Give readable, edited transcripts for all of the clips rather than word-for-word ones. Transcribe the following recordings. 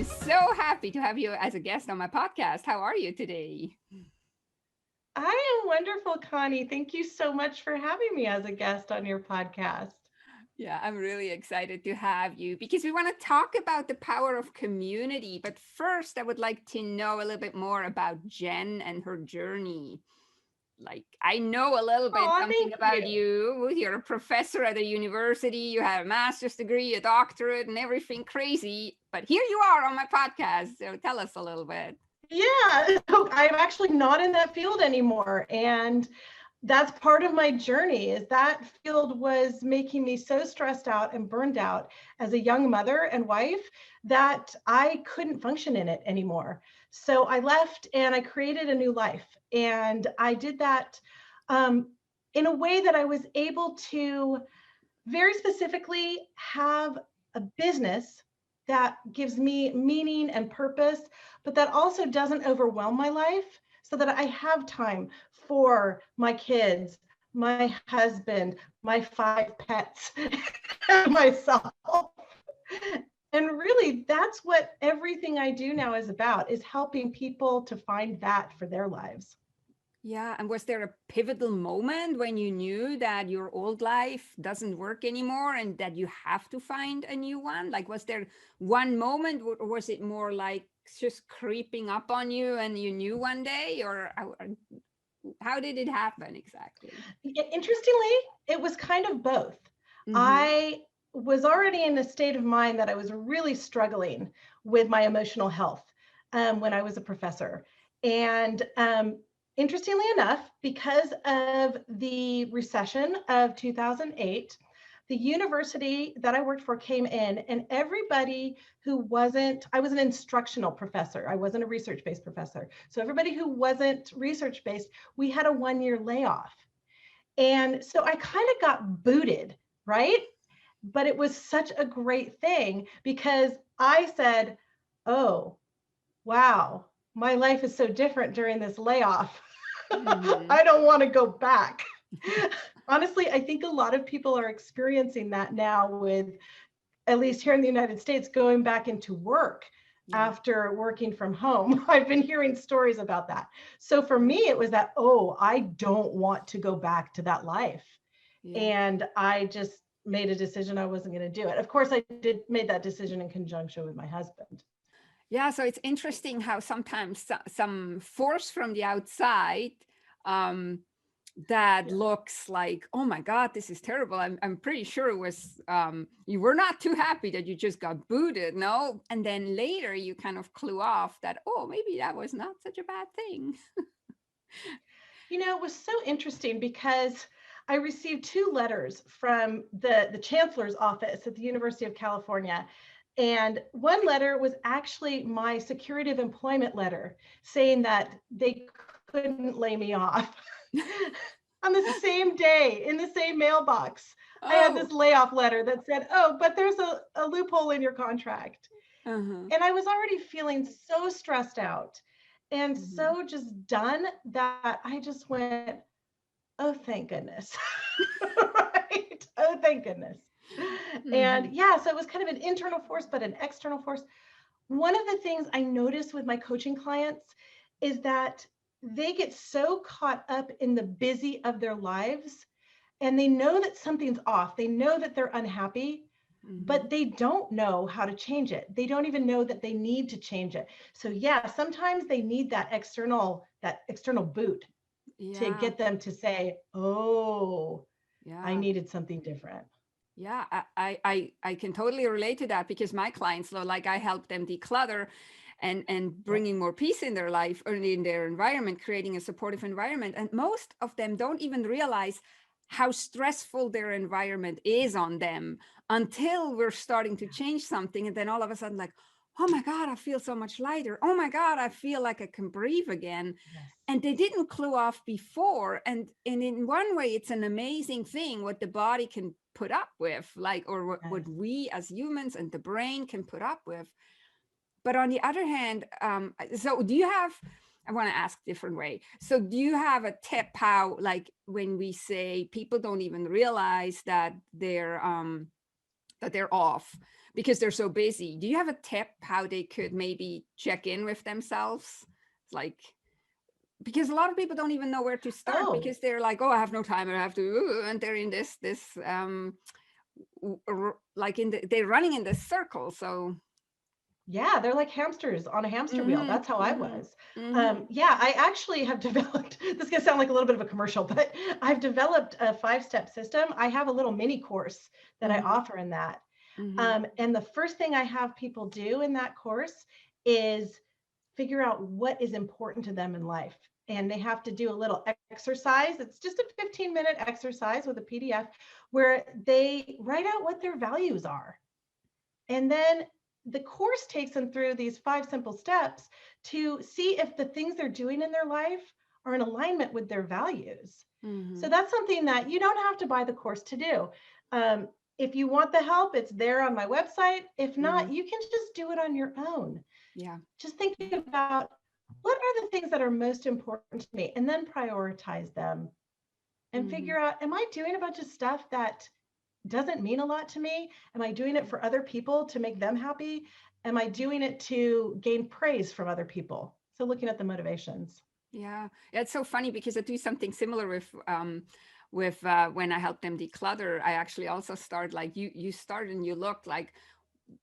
so happy to have you as a guest on my podcast. How are you today? I am wonderful, Connie. Thank you so much for having me as a guest on your podcast. Yeah, I'm really excited to have you because we want to talk about the power of community. But first, I would like to know a little bit more about Jen and her journey. Like, I know a little bit Oh, something thank about you. you. You're a professor at a university, you have a master's degree, a doctorate, and everything crazy. But here you are on my podcast. So tell us a little bit. Yeah, I'm actually not in that field anymore. And that's part of my journey is that field was making me so stressed out and burned out as a young mother and wife that I couldn't function in it anymore. So I left and I created a new life. And I did that in a way that I was able to very specifically have a business that gives me meaning and purpose, but that also doesn't overwhelm my life so that I have time for my kids, my husband, my 5 pets, and myself. And really, that's what everything I do now is about, is helping people to find that for their lives. Yeah. And was there a pivotal moment when you knew that your old life doesn't work anymore and that you have to find a new one? Like, was there one moment or was it more like just creeping up on you and you knew one day? Or how did it happen exactly? Interestingly, it was kind of both. Mm-hmm. I was already in a state of mind that I was really struggling with my emotional health when I was a professor. And interestingly enough, because of the recession of 2008, the university that I worked for came in, and everybody who wasn't, I was an instructional professor, I wasn't a research based professor. So everybody who wasn't research based, we had a 1 year layoff. And so I kind of got booted, right? But it was such a great thing because I said, oh, wow, my life is so different during this layoff. Mm-hmm. I don't want to go back. Honestly, I think a lot of people are experiencing that now with, at least here in the United States, going back into work Yeah. after working from home. I've been hearing stories about that. So for me, it was that, oh, I don't want to go back to that life. Yeah. And I just made a decision I wasn't going to do it. Of course, I did made that decision in conjunction with my husband. Yeah, so it's interesting how sometimes some force from the outside um, that Yeah. looks like, oh my God, this is terrible. I'm pretty sure it was, you were not too happy that you just got booted, no? And then later you kind of clue off that, oh, maybe that was not such a bad thing. It was so interesting because I received 2 letters from the chancellor's office at the University of California. And one letter was actually my security of employment letter saying that they couldn't lay me off. On the same day, in the same mailbox, I had this Oh, layoff letter that said, oh, but there's a loophole in your contract. uh-huh. And I was already feeling so stressed out and Mhm. so just done that I just went, oh, thank goodness. Right? Oh, thank goodness. And Mhm. yeah, so it was kind of an internal force, but an external force. One of the things I noticed with my coaching clients is that they get so caught up in the busy of their lives and they know that something's off. They know that they're unhappy, Mhm. but they don't know how to change it. They don't even know that they need to change it. So yeah, sometimes they need that external boot to Yeah, get them to say, "Oh, I yeah. needed something different." Yeah, I can totally relate to that because my clients, though, like I help them declutter and Yep. bringing more peace in their life or in their environment, creating a supportive environment. And most of them don't even realize how stressful their environment is on them until we're starting to change something. And then all of a sudden, like, oh my God, I feel so much lighter. Oh my God, I feel like I can breathe again. Yes. And they didn't clue off before. And in one way, it's an amazing thing what the body can put up with, like, or what Yes. we as humans and the brain can put up with. But on the other hand, so do you have, I want to ask different way. So do you have a tip how, like, when we say people don't even realize that they're off because they're so busy. Do you have a tip how they could maybe check in with themselves? Like, because a lot of people don't even know where to start, Oh, because they're like, oh, I have no time, I have to, and they're in this like they're running in this circle. So yeah, they're like hamsters on a hamster wheel. mm-hmm, That's how I mm-hmm, was. mm-hmm, Yeah, I actually have developed, this is gonna sound like a little bit of a commercial, but I've developed a 5-step system. I have a little mini course that I mm-hmm, offer in that. mm-hmm. And the first thing I have people do in that course is figure out what is important to them in life. And they have to do a little exercise. It's just a 15-minute exercise with a PDF where they write out what their values are. And then the course takes them through these 5 simple steps to see if the things they're doing in their life are in alignment with their values. Mm-hmm. So that's something that you don't have to buy the course to do. If you want the help, it's there on my website. If Mm-hmm. not, you can just do it on your own. Yeah. Just thinking about what are the things that are most important to me, and then prioritize them and Mm-hmm. figure out, am I doing a bunch of stuff that doesn't mean a lot to me? Am I doing it for other people to make them happy? Am I doing it to gain praise from other people? So looking at the motivations. Yeah, it's so funny because I do something similar with when I help them declutter. I actually also start like you start and you look like,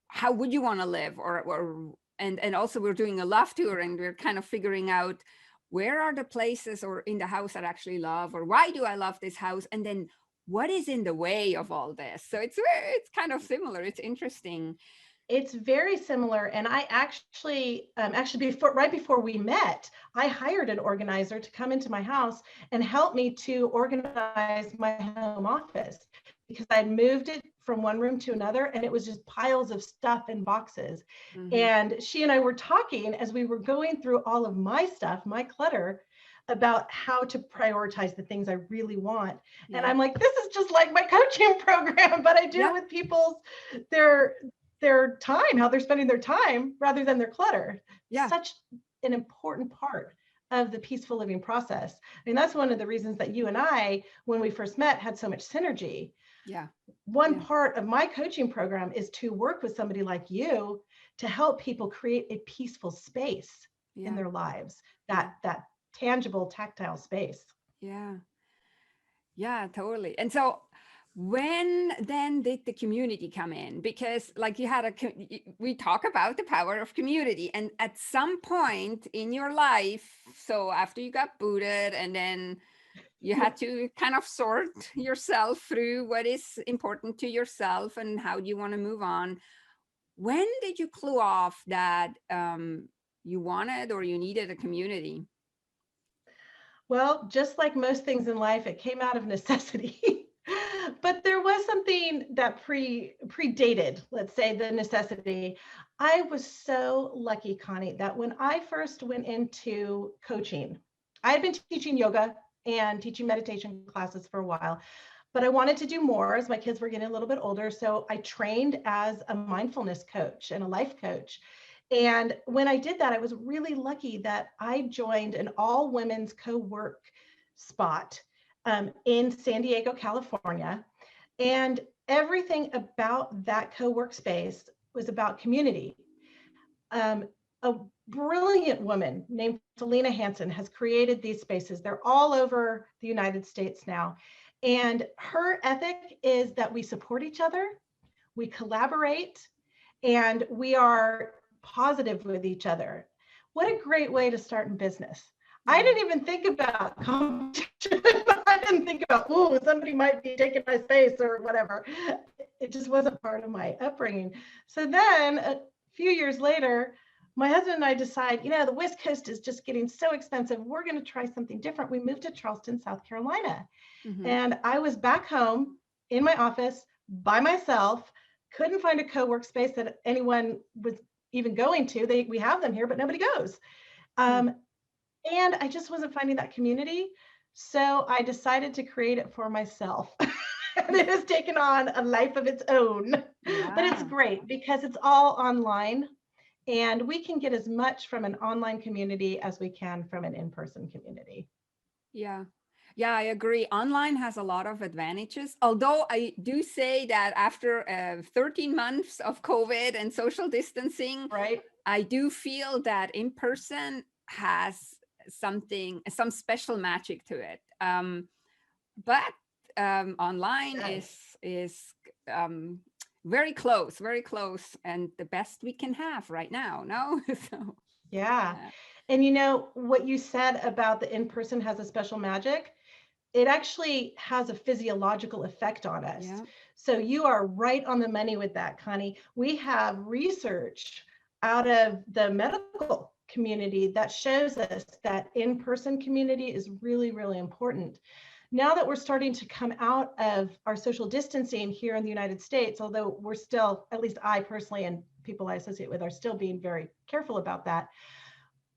how would you want to live, or and also we're doing a love tour, and we're kind of figuring out where are the places or in the house that I actually love, or why do I love this house, and then what is in the way of all this. So it's kind of similar. It's interesting. It's very similar. And I actually right before we met, I hired an organizer to come into my house and help me to organize my home office, because I had moved it from one room to another and it was just piles of stuff in boxes. Mm-hmm. And she and I were talking as we were going through all of my stuff, my clutter, about how to prioritize the things I really want. And Yeah. I'm like, this is just like my coaching program, but I do Yeah. it with people's their time, how they're spending their time rather than their clutter. Yeah. Such an important part of the peaceful living process. I mean, that's one of the reasons that you and I, when we first met, had so much synergy. Yeah. One Yeah. part of my coaching program is to work with somebody like you to help people create a peaceful space in Yeah. their lives, Yeah. that tangible, tactile space. Yeah. Yeah, totally. And so when then did the community come in? Because like you had we talk about the power of community, and at some point in your life, so after you got booted and then you had to kind of sort yourself through what is important to yourself and how you want to move on. When did you clue off that you wanted or you needed a community? Well, just like most things in life, it came out of necessity. But there was something that predated, let's say, the necessity. I was so lucky, Connie, that when I first went into coaching, I had been teaching yoga and teaching meditation classes for a while, but I wanted to do more as my kids were getting a little bit older. So I trained as a mindfulness coach and a life coach. And when I did that, I was really lucky that I joined an all women's co-work spot in San Diego, California. And everything about that co-work space was about community. A brilliant woman named Selena Hansen has created these spaces. They're all over the United States now. And her ethic is that we support each other, we collaborate, and we are positive with each other. What a great way to start in business. I Yeah. didn't even think about competition. I didn't think about, oh, somebody might be taking my space or whatever. It just wasn't part of my upbringing. So then a few years later, my husband and I decide, the West Coast is just getting so expensive. We're going to try something different. We moved to Charleston, South Carolina. Mm-hmm. And I was back home in my office by myself, couldn't find a co-work space that anyone was even going to. We have them here, but nobody goes. And I just wasn't finding that community. So I decided to create it for myself. And it has taken on a life of its own. But it's Yeah. great because it's all online. And we can get as much from an online community as we can from an in-person community. Yeah. Yeah, I agree. Online has a lot of advantages. Although I do say that after 13 months of COVID and social distancing, Right? I do feel that in person has some special magic to it. But online Yes. is um, very close, and the best we can have right now. No, so Yeah. yeah, And you know what you said about the in-person has a special magic? It actually has a physiological effect on us. yeah, So you are right on the money with that, Connie. We have research out of the medical community that shows us that in-person community is really, really important. Now that we're starting to come out of our social distancing here in the United States, although we're still, at least I personally and people I associate with are still being very careful about that,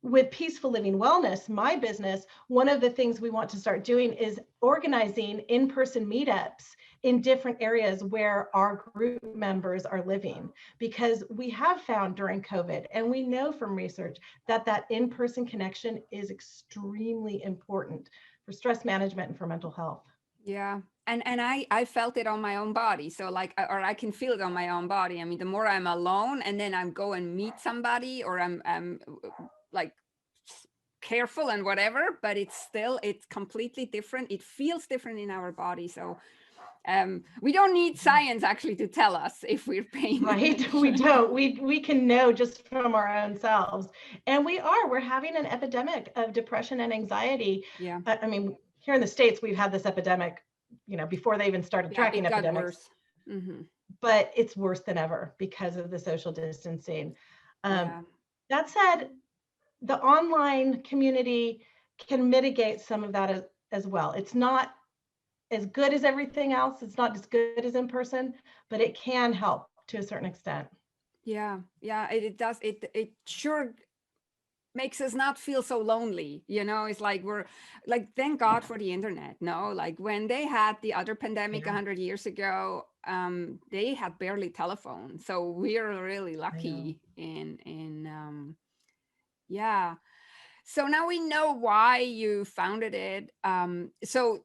with Peaceful Living Wellness, my business, one of the things we want to start doing is organizing in-person meetups in different areas where our group members are living, because we have found during COVID, and we know from research that that in-person connection is extremely important for stress management and for mental health. yeah. And I felt it on my own body. So like, or I can feel it on my own body. I mean, the more I'm alone, and then I'm go and meet somebody, or I'm like careful and whatever, but it's completely different. It feels different in our body. So we don't need science actually to tell us if we're paying Right? We attention. don't. We can know just from our own selves. And we're having an epidemic of depression and anxiety. Yeah, I mean, here in the States, we've had this epidemic, before they even started yeah, tracking it got epidemics, worse. Hmm. but it's worse than ever because of the social distancing. Um, Yeah, that said, the online community can mitigate some of that as well. It's not as good as everything else. It's not as good as in person, but it can help to a certain extent. yeah, yeah. It does. It sure makes us not feel so lonely. It's like we're like, thank God for the internet. No, like when they had the other pandemic Yeah, 100 years ago, they had barely telephone, so we're really I know. lucky in yeah. So now we know why you founded it. So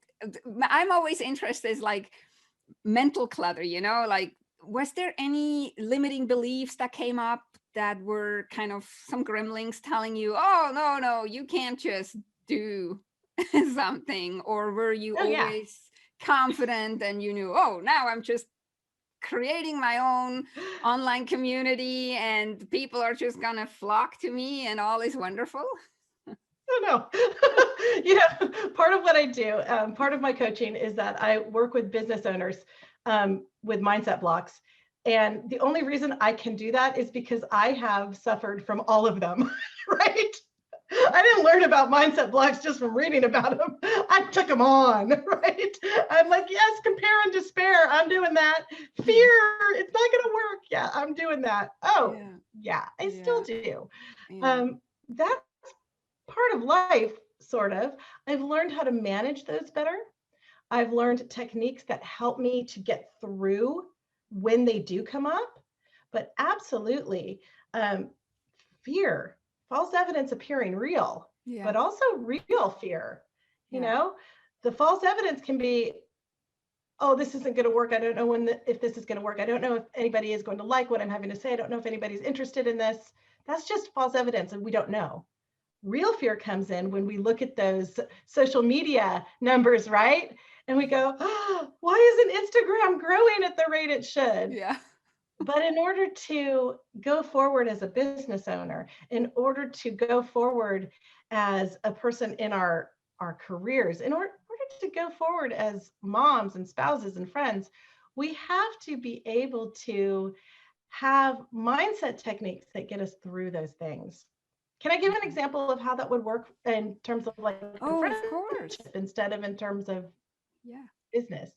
I'm always interested, like mental clutter, like was there any limiting beliefs that came up that were kind of some gremlings telling you, oh, no, no, you can't just do something? Or were you Oh yeah. always confident and you knew, oh, now I'm just creating my own online community and people are just gonna flock to me and all is wonderful? Oh no. Part of what I do, part of my coaching is that I work with business owners with mindset blocks. And the only reason I can do that is because I have suffered from all of them, right? I didn't learn about mindset blocks just from reading about them. I took them on, right? I'm like, yes, compare and despair. I'm doing that. Fear, it's not going to work. Yeah, I'm doing that. Oh, Yeah, yeah, I still yeah, do. yeah, That's part of life, sort of. I've learned how to manage those better. I've learned techniques that help me to get through when they do come up. But absolutely, um, fear, false evidence appearing real, yeah, but also real fear. You yeah, know, the false evidence can be, oh, this isn't going to work. I don't know if this is going to work. I don't know if anybody is going to like what I'm having to say. I don't know if anybody's interested in this. That's just false evidence, and we don't know. Real fear comes in when we look at those social media numbers, right? And we go, oh, why isn't Instagram growing at the rate it should? yeah, But in order to go forward as a business owner, in order to go forward as a person in our careers, in order to go forward as moms and spouses and friends, we have to be able to have mindset techniques that get us through those things. Can I give an yeah. example of how that would work in terms of like a Oh, of course. friendship instead of in terms of Yeah, business?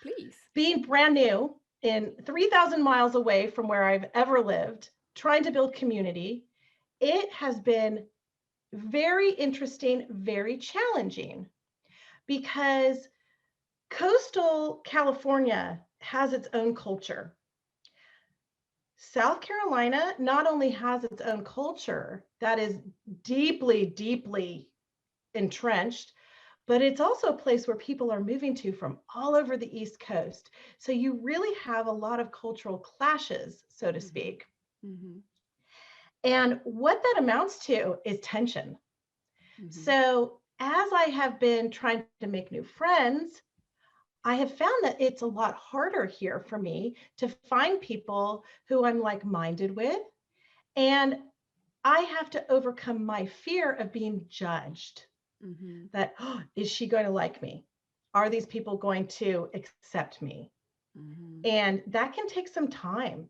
please. Being brand new in 3,000 miles away from where I've ever lived, trying to build community, it has been very interesting, very challenging, because coastal California has its own culture. South Carolina not only has its own culture that is deeply, deeply entrenched, but it's also a place where people are moving to from all over the East Coast. So you really have a lot of cultural clashes, so to Mm-hmm. speak. Mm-hmm. And what that amounts to is tension. Mm-hmm. So as I have been trying to make new friends, I have found that it's a lot harder here for me to find people who I'm like-minded with. And I have to overcome my fear of being judged. Mm-hmm. That, oh, is she going to like me? Are these people going to accept me? Mm-hmm. And that can take some time,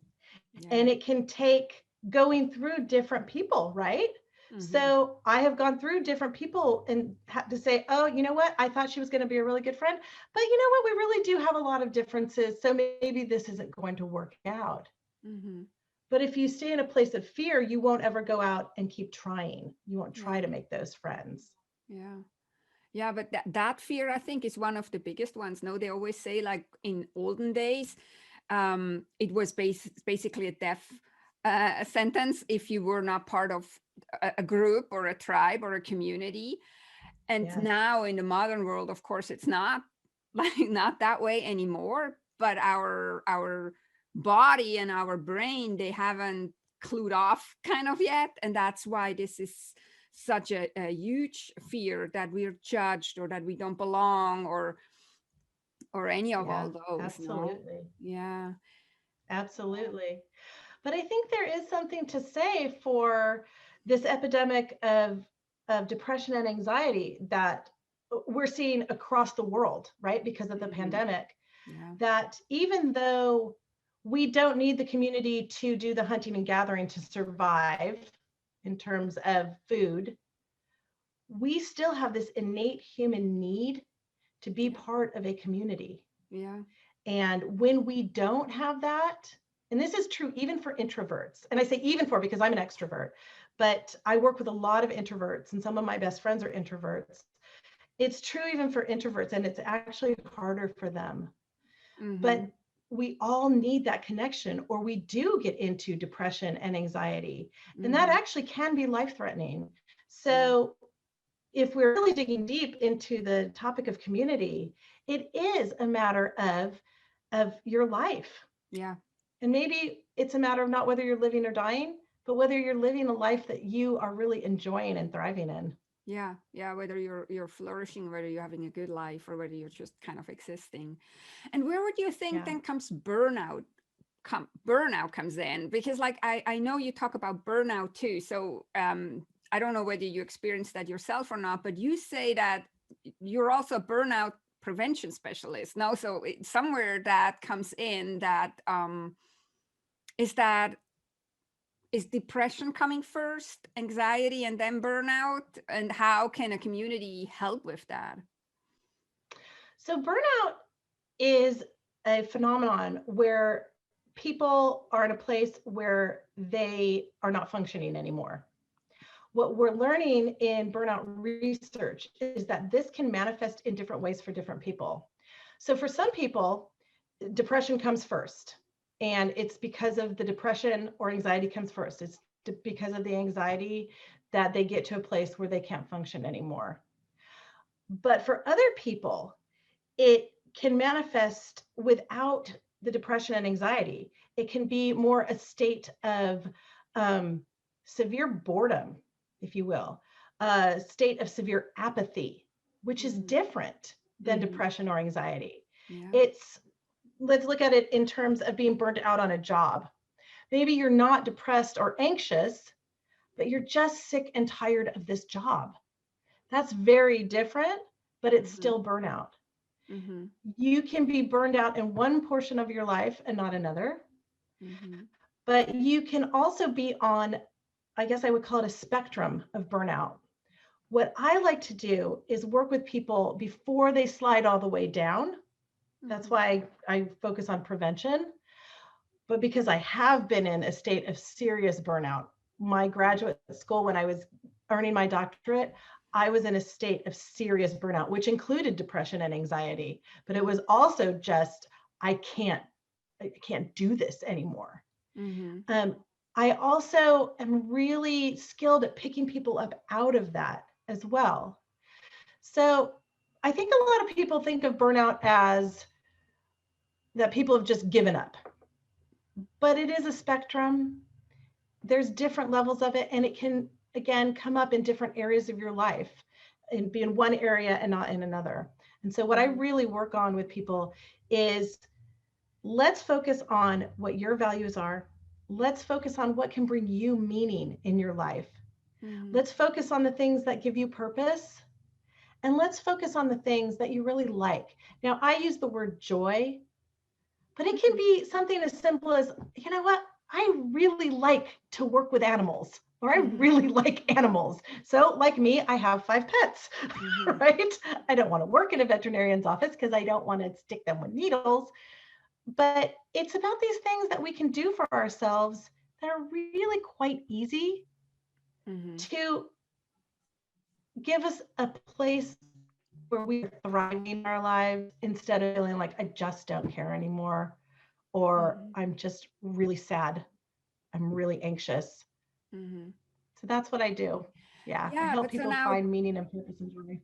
and Yeah. it can take going through different people, right? Mm-hmm. So I have gone through different people and had to say, oh, you know what? I thought she was going to be a really good friend, but you know what? We really do have a lot of differences. So maybe this isn't going to work out. Mm-hmm. But if you stay in a place of fear, you won't ever go out and keep trying. You won't try Yeah. to make those friends. Yeah. Yeah, but that fear, I think, is one of the biggest ones. No, they always say, like in olden days, it was basically a death sentence if you were not part of a group or a tribe or a community. And Yes. now in the modern world, of course, it's not like not that way anymore. But our body and our brain, they haven't clued off kind of yet, and that's why this is such a huge fear that we're judged or that we don't belong or any of Yeah, all those. No. absolutely. Yeah. Absolutely. But I think there is something to say for this epidemic of depression and anxiety that we're seeing across the world, right? Because of the Hmm. pandemic, Yeah. that even though we don't need the community to do the hunting and gathering to survive in terms of food, we still have this innate human need to be Yeah. part of a community. Yeah. And when we don't have that, and this is true even for introverts, and I say even for because I'm an extrovert, but I work with a lot of introverts, and some of my best friends are introverts. It's true even for introverts, and it's actually harder for them. Mm-hmm. But we all need that connection, or we do get into depression and anxiety. And that Mm-hmm. actually can be life threatening. Yeah. So if we're really digging deep into the topic of community, it is a matter of your life. Yeah. And maybe it's a matter of not whether you're living or dying, but whether you're living a life that you are really enjoying and thriving in. Yeah. Yeah. Whether you're flourishing, whether you're having a good life, or whether you're just kind of existing. And where would you think Yeah. then comes burnout comes in? Because like I know you talk about burnout too. So I don't know whether you experienced that yourself or not, but you say that you're also a burnout prevention specialist. No, so somewhere that comes in that is that is depression coming first, anxiety, and then burnout? And how can a community help with that? So burnout is a phenomenon where people are in a place where they are not functioning anymore. What we're learning in burnout research is that this can manifest in different ways for different people. So for some people, depression comes first, and it's because of the depression or anxiety comes first. It's because of the anxiety that they get to a place where they can't function anymore. But for other people, it can manifest without the depression and anxiety. It can be more a state of um, severe boredom, if you will, a state of severe apathy, which is Mm-hmm. different than Mm-hmm. depression or anxiety. Yeah. It's, let's look at it in terms of being burnt out on a job. Maybe you're not depressed or anxious, but you're just sick and tired of this job. That's very different, but it's Mm-hmm. still burnout. Mm-hmm. You can be burned out in one portion of your life and not another, Mm-hmm. but you can also be on, I guess I would call it a spectrum of burnout. What I like to do is work with people before they slide all the way down. That's Mm-hmm. why I focus on prevention. But because I have been in a state of serious burnout, my graduate school, when I was earning my doctorate, I was in a state of serious burnout, which included depression and anxiety. But it was also just, I can't, I can't do this anymore. Mm-hmm. Um, I also am really skilled at picking people up out of that as well. So I think a lot of people think of burnout as that people have just given up, but it is a spectrum. There's different levels of it, and it can, again, come up in different areas of your life and be in one area and not in another. And so what I really work on with people is, let's focus on what your values are. Let's focus on what can bring you meaning in your life. Let's focus on the things that give you purpose. And let's focus on the things that you really like. Now, I use the word joy, but it can be something as simple as, you know what? I really like to work with animals, or I really like animals. So like me, I have 5 pets, right? I don't want to work in a veterinarian's office because I don't want to stick them with needles. But it's about these things that we can do for ourselves that are really quite easy to give us a place where we are thriving in our lives, instead of feeling like I just don't care anymore, or I'm just really sad, I'm really anxious. So that's what I do. Yeah, I help But so people now, find meaning and purpose and joy.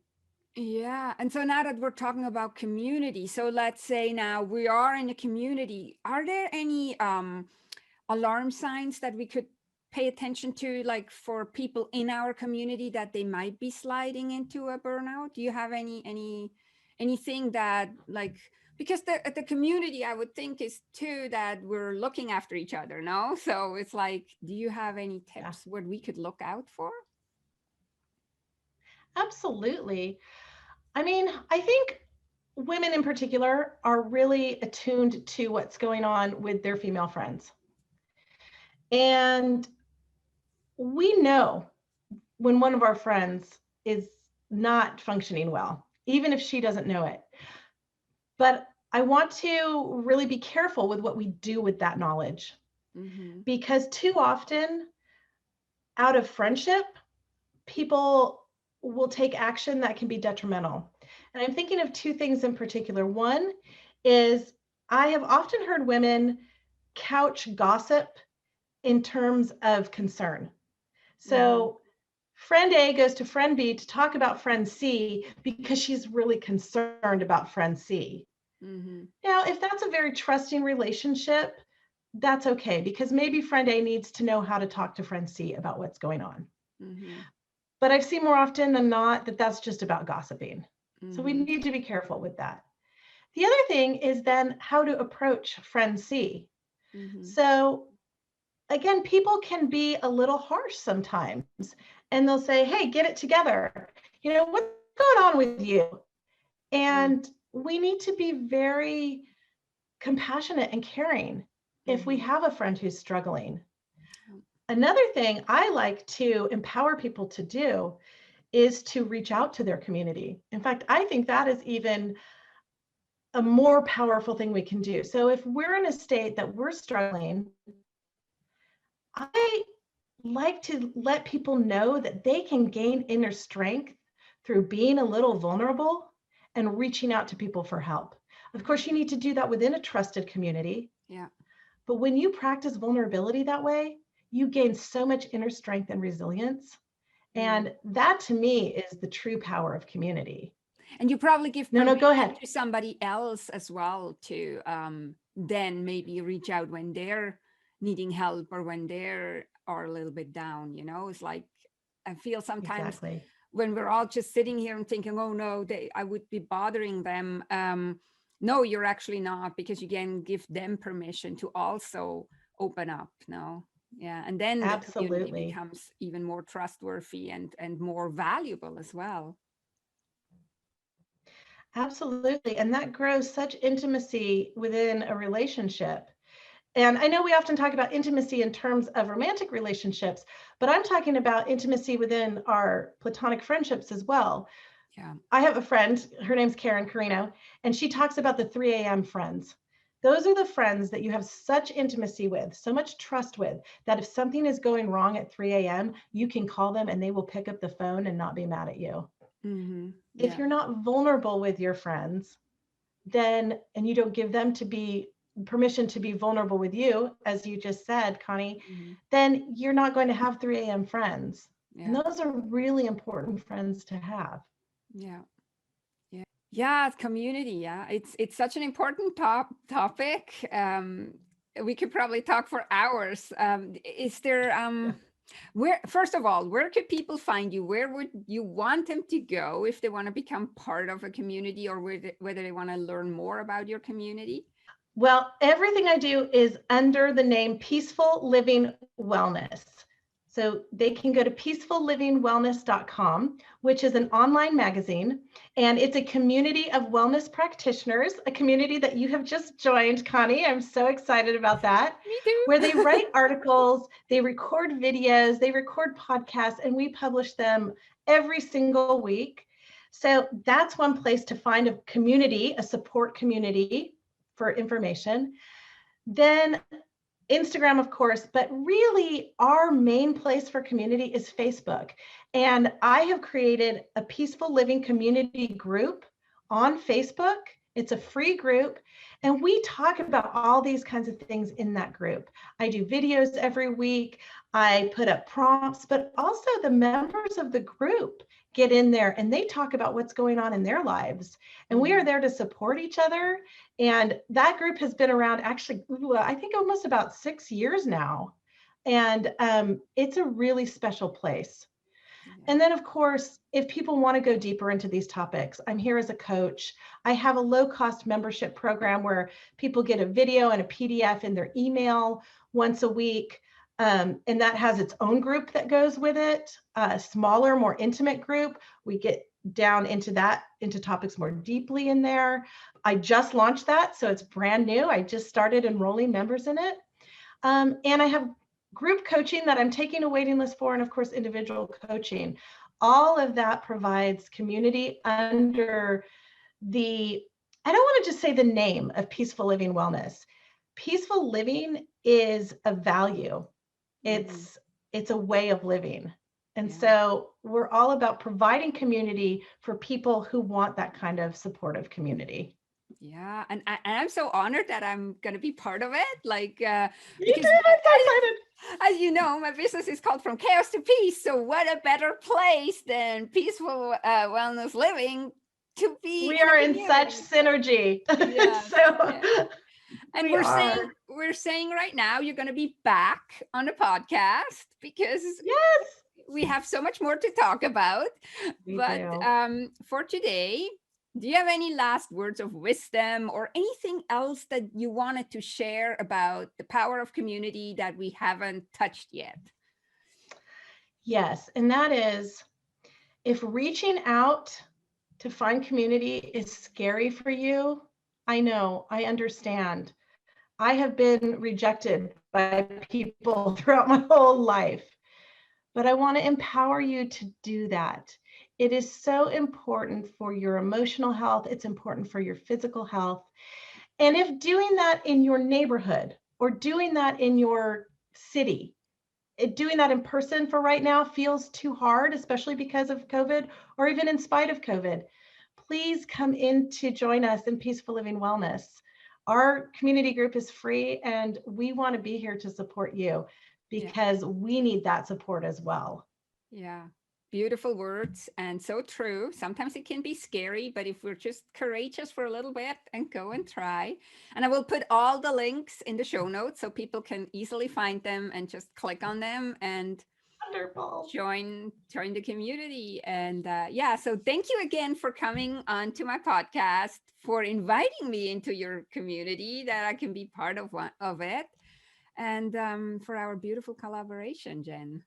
yeah. And so now that we're talking about community, so let's say now we are in a community, are there any alarm signs that we could pay attention to, like for people in our community that they might be sliding into a burnout? Do you have anything that, like, because the community, I would think, is too that we're looking after each other, no? So it's like, do you have any tips what we could look out for? Absolutely. I mean, I think women in particular are really attuned to what's going on with their female friends. And we know when one of our friends is not functioning well, even if she doesn't know it. But I want to really be careful with what we do with that knowledge, because too often, out of friendship, people will take action that can be detrimental. And I'm thinking of 2 things in particular. One is, I have often heard women couch gossip in terms of concern. So friend A goes to friend B to talk about friend C because she's really concerned about friend C. Now, if that's a very trusting relationship, that's okay, because maybe friend A needs to know how to talk to friend C about what's going on. But I've seen more often than not that that's just about gossiping. So we need to be careful with that. The other thing is then how to approach friend C. So again, people can be a little harsh sometimes, and they'll say, hey, get it together. You know, what's going on with you? And we need to be very compassionate and caring if we have a friend who's struggling. Another thing I like to empower people to do is to reach out to their community. In fact, I think that is even a more powerful thing we can do. So if we're in a state that we're struggling, I like to let people know that they can gain inner strength through being a little vulnerable and reaching out to people for help. Of course, you need to do that within a trusted community. But when you practice vulnerability that way, you gain so much inner strength and resilience. And that, to me, is the true power of community. And you probably give go ahead. to somebody else as well to then maybe reach out when they're needing help or when they're are a little bit down. You know, it's like, I feel sometimes when we're all just sitting here and thinking, oh no, I would be bothering them. No, you're actually not, because you can give them permission to also open up. No. Yeah. And then the community becomes even more trustworthy and more valuable as well. Absolutely. And that grows such intimacy within a relationship. And I know we often talk about intimacy in terms of romantic relationships, but I'm talking about intimacy within our platonic friendships as well. I have a friend, her name's Karen Carino, and she talks about the 3 a.m. friends. Those are the friends that you have such intimacy with, so much trust with, that if something is going wrong at 3 a.m., you can call them and they will pick up the phone and not be mad at you. If you're not vulnerable with your friends, then, and you don't give them permission to be vulnerable with you, as you just said, Connie, then you're not going to have 3 a.m. friends. And those are really important friends to have. Yeah, community. Yeah, it's such an important topic. We could probably talk for hours. Is there Yeah. where, first of all, where could people find you? Where would you want them to go if they want to become part of a community, or whether they want to learn more about your community? Well, everything I do is under the name Peaceful Living Wellness. So they can go to peacefullivingwellness.com, which is an online magazine, and it's a community of wellness practitioners, a community that you have just joined, Connie. I'm so excited about that, Me too. where they write articles, they record videos, they record podcasts, and we publish them every single week. So that's one place to find a community, a support community for information. Then Instagram, of course, but really our main place for community is Facebook. And I have created a peaceful living community group on Facebook. It's a free group. And we talk about all these kinds of things in that group. I do videos every week. I put up prompts, but also the members of the group get in there and they talk about what's going on in their lives. And we are there to support each other. And that group has been around actually, I think almost about 6 years now. And it's a really special place. And then, of course, if people want to go deeper into these topics, I'm here as a coach. I have a low-cost membership program where people get a video and a PDF in their email once a week. And that has its own group that goes with it, a smaller, more intimate group. We get down into topics more deeply in there. I just launched that, so it's brand new. I just started enrolling members in it. And I have group coaching that I'm taking a waiting list for, and of course, individual coaching. All of that provides community under the, I don't want to just say the name of Peaceful Living Wellness. Peaceful living is a value. It's a way of living. And so we're all about providing community for people who want that kind of supportive community. Yeah, and I'm so honored that I'm going to be part of it. Like, Me because too, I'm so excited. as you know, my business is called From Chaos to Peace. So, what a better place than peaceful wellness living to be We in a are in such community? synergy. Yes, So yes. And we are. we're saying right now you're going to be back on the podcast because Yes, we have so much more to talk about. we But do. for today, do you have any last words of wisdom or anything else that you wanted to share about the power of community that we haven't touched yet? Yes, and that is, if reaching out to find community is scary for you, I know, I understand. I have been rejected by people throughout my whole life, but I want to empower you to do that. It is so important for your emotional health. It's important for your physical health. And if doing that in your neighborhood or doing that in your city, doing that in person for right now feels too hard, especially because of COVID or even in spite of COVID, please come in to join us in Peaceful Living Wellness. Our community group is free and we want to be here to support you because we need that support as well. Yeah. Beautiful words and so true. Sometimes it can be scary, but if we're just courageous for a little bit and go and try. And I will put all the links in the show notes so people can easily find them and just click on them and Wonderful. join the community. And yeah, so thank you again for coming on to my podcast, for inviting me into your community that I can be part of it, and for our beautiful collaboration, Jen.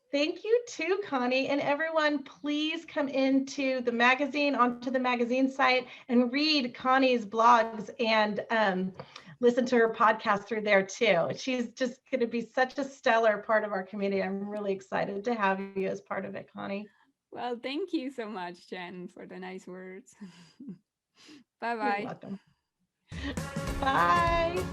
Thank you too, Connie. And everyone, please come into the magazine, onto the magazine site and read Connie's blogs and listen to her podcast through there too. She's just going to be such a stellar part of our community. I'm really excited to have you as part of it, Connie. Well, thank you so much, Jen, for the nice words. You're Bye-bye. welcome. Bye.